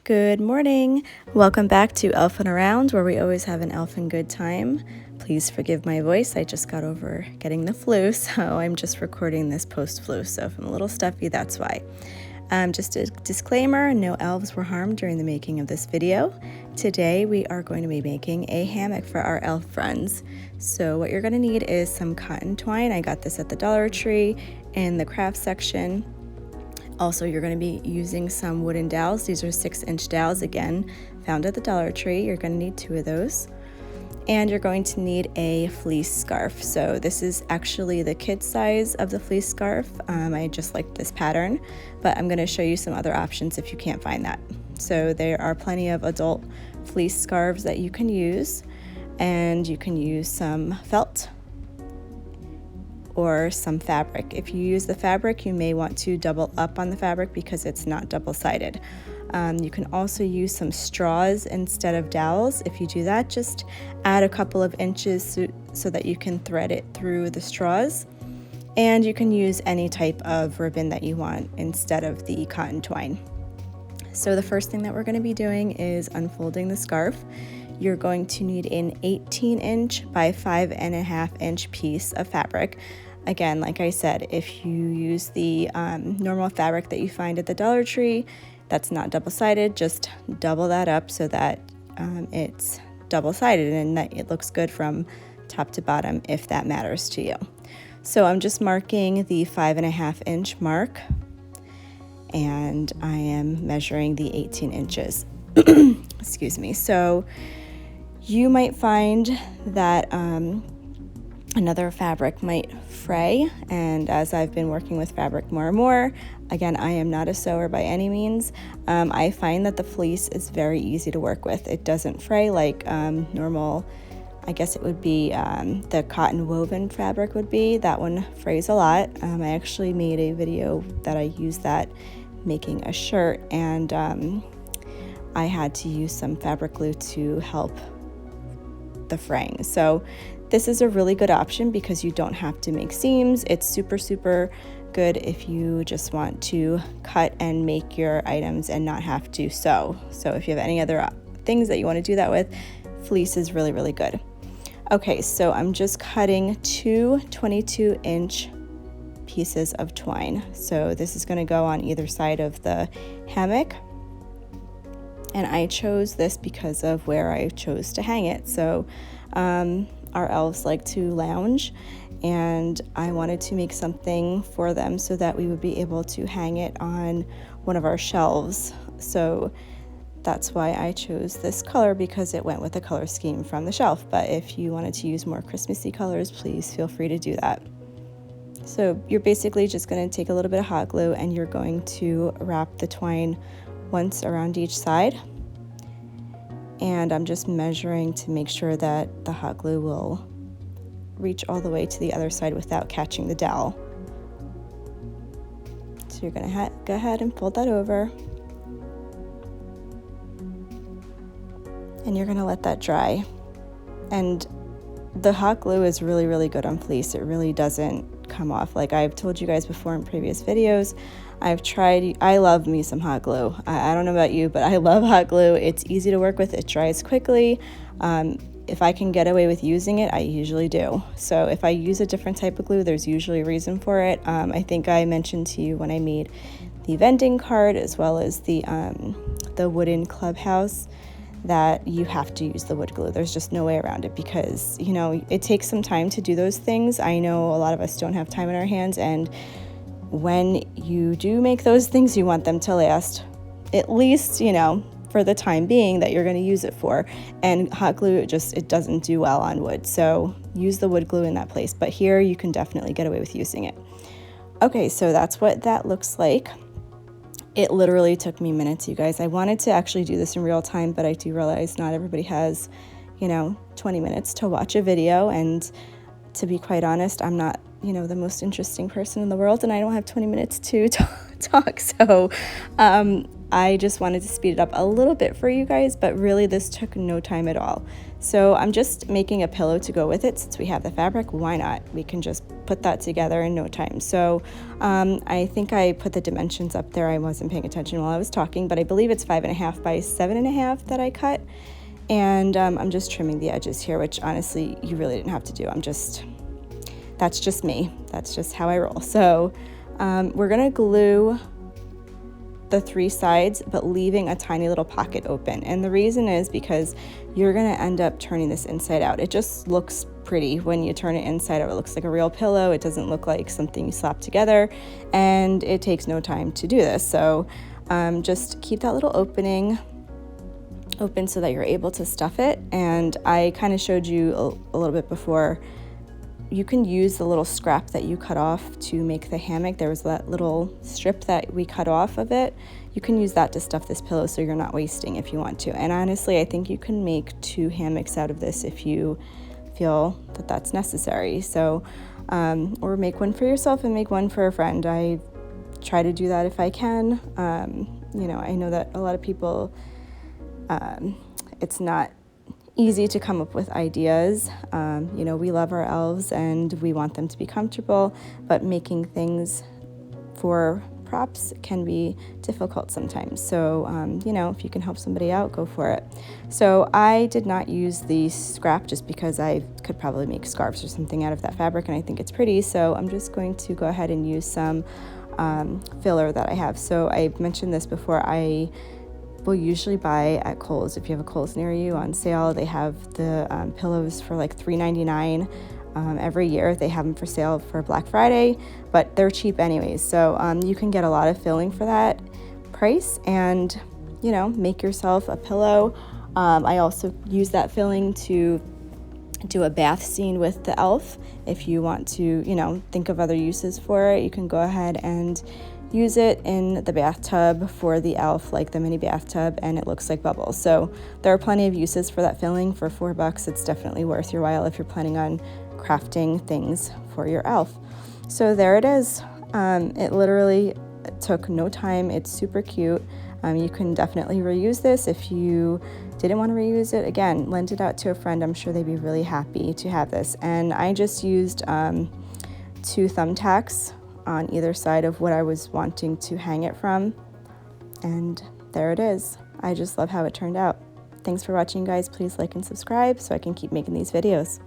Good morning. Welcome back to Elfin Around, where we always have an elfin good time. Please forgive my voice. I just got over getting the flu, so I'm just recording this post-flu. So if I'm a little stuffy, that's why. Just a disclaimer, no elves were harmed during the making of this video. Today we are going to be making a hammock for our elf friends. So what you're going to need is some cotton twine. I got this at the Dollar Tree in the craft section. Also, you're going to be using some wooden dowels. These are 6-inch dowels, again, found at the Dollar Tree. You're going to need 2 of those. And you're going to need a fleece scarf. So this is actually the kid size of the fleece scarf. I just liked this pattern, but I'm going to show you some other options if you can't find that. So there are plenty of adult fleece scarves that you can use, and you can use some felt or some fabric. If you use the fabric, you may want to double up on the fabric because it's not double-sided. You can also use some straws instead of dowels. If you do that, just add a couple of inches so that you can thread it through the straws. And you can use any type of ribbon that you want instead of the cotton twine. So the first thing that we're going to be doing is unfolding the scarf. You're going to need an 18-inch by 5.5-inch piece of fabric. Again, like I said, if you use the normal fabric that you find at the Dollar Tree, that's not double-sided, just double that up so that it's double-sided and that it looks good from top to bottom if that matters to you. So I'm just marking the 5.5-inch mark, and I am measuring the 18 inches. Excuse me. So you might find that another fabric might fray, and as I've been working with fabric more and more, again, I am not a sewer by any means, I find that the fleece is very easy to work with. It doesn't fray like normal, I guess it would be the cotton woven fabric would be. That one frays a lot. I actually made a video that I used that making a shirt, and I had to use some fabric glue to help the fraying. So this is a really good option because you don't have to make seams. It's super good if you just want to cut and make your items and not have to sew. So if you have any other things that you want to do that with, fleece is really good. Okay, so I'm just cutting 2 22-inch pieces of twine. So this is going to go on either side of the hammock. And I chose this because of where I chose to hang it. So our elves like to lounge, and I wanted to make something for them so that we would be able to hang it on one of our shelves. So that's why I chose this color, because it went with the color scheme from the shelf. But if you wanted to use more Christmassy colors, please feel free to do that. So you're basically just going to take a little bit of hot glue, and you're going to wrap the twine once around each side. And I'm just measuring to make sure that the hot glue will reach all the way to the other side without catching the dowel. So you're going to go ahead and fold that over. And you're going to let that dry. And the hot glue is really good on fleece. It really doesn't come off. Like I've told you guys before in previous videos, I love me some hot glue. I don't know about you, but I love hot glue. It's easy to work with. It dries quickly. If I can get away with using it, I usually do. So if I use a different type of glue, there's usually a reason for it. I think I mentioned to you when I made the vending card as well as the wooden clubhouse that you have to use the wood glue. There's just no way around it because, you know, it takes some time to do those things. I know a lot of us don't have time in our hands, and when you do make those things, you want them to last at least, you know, for the time being that you're going to use it for. And hot glue, it doesn't do well on wood. So use the wood glue in that place. But here you can definitely get away with using it. Okay, so that's what that looks like. It literally took me minutes, you guys. I wanted to actually do this in real time, but I do realize not everybody has, 20 minutes to watch a video. And to be quite honest, I'm not, the most interesting person in the world, and I don't have 20 minutes to talk. So I just wanted to speed it up a little bit for you guys, but really this took no time at all. So I'm just making a pillow to go with it. Since we have the fabric, why not? We can just put that together in no time. So I think I put the dimensions up there. I wasn't paying attention while I was talking, but I believe it's 5.5 by 7.5 that I cut. And I'm just trimming the edges here, which honestly, you really didn't have to do. That's just me. That's just how I roll. So we're gonna glue the 3 sides, but leaving a tiny little pocket open. And the reason is because you're gonna end up turning this inside out. It just looks pretty when you turn it inside out. It looks like a real pillow. It doesn't look like something you slap together, and it takes no time to do this. So just keep that little opening open so that you're able to stuff it. And I kind of showed you a little bit before. You can use the little scrap that you cut off to make the hammock. There was that little strip that we cut off of it. You can use that to stuff this pillow so you're not wasting if you want to. And honestly, I think you can make 2 hammocks out of this if you feel that that's necessary. So, or make one for yourself and make one for a friend. I try to do that if I can. You know, I know that a lot of people, it's not easy to come up with ideas. You know, we love our elves and we want them to be comfortable, but making things for props can be difficult sometimes. So, you know, if you can help somebody out, go for it. So I did not use the scrap just because I could probably make scarves or something out of that fabric and I think it's pretty. So I'm just going to go ahead and use some filler that I have. So I mentioned this before, I will usually buy at Kohl's. If you have a Kohl's near you on sale, they have the pillows for like $3.99 every year. They have them for sale for Black Friday, but they're cheap anyways. So you can get a lot of filling for that price and, you know, make yourself a pillow. I also use that filling to do a bath scene with the elf. If you want to, you know, think of other uses for it, you can go ahead and use it in the bathtub for the elf, like the mini bathtub, and it looks like bubbles. So there are plenty of uses for that filling. For $4, it's definitely worth your while if you're planning on crafting things for your elf. So there it is. It literally took no time. It's super cute. You can definitely reuse this. If you didn't want to reuse it, again, lend it out to a friend. I'm sure they'd be really happy to have this. And I just used 2 thumbtacks on either side of what I was wanting to hang it from. And there it is. I just love how it turned out. Thanks for watching, guys. Please like and subscribe so I can keep making these videos.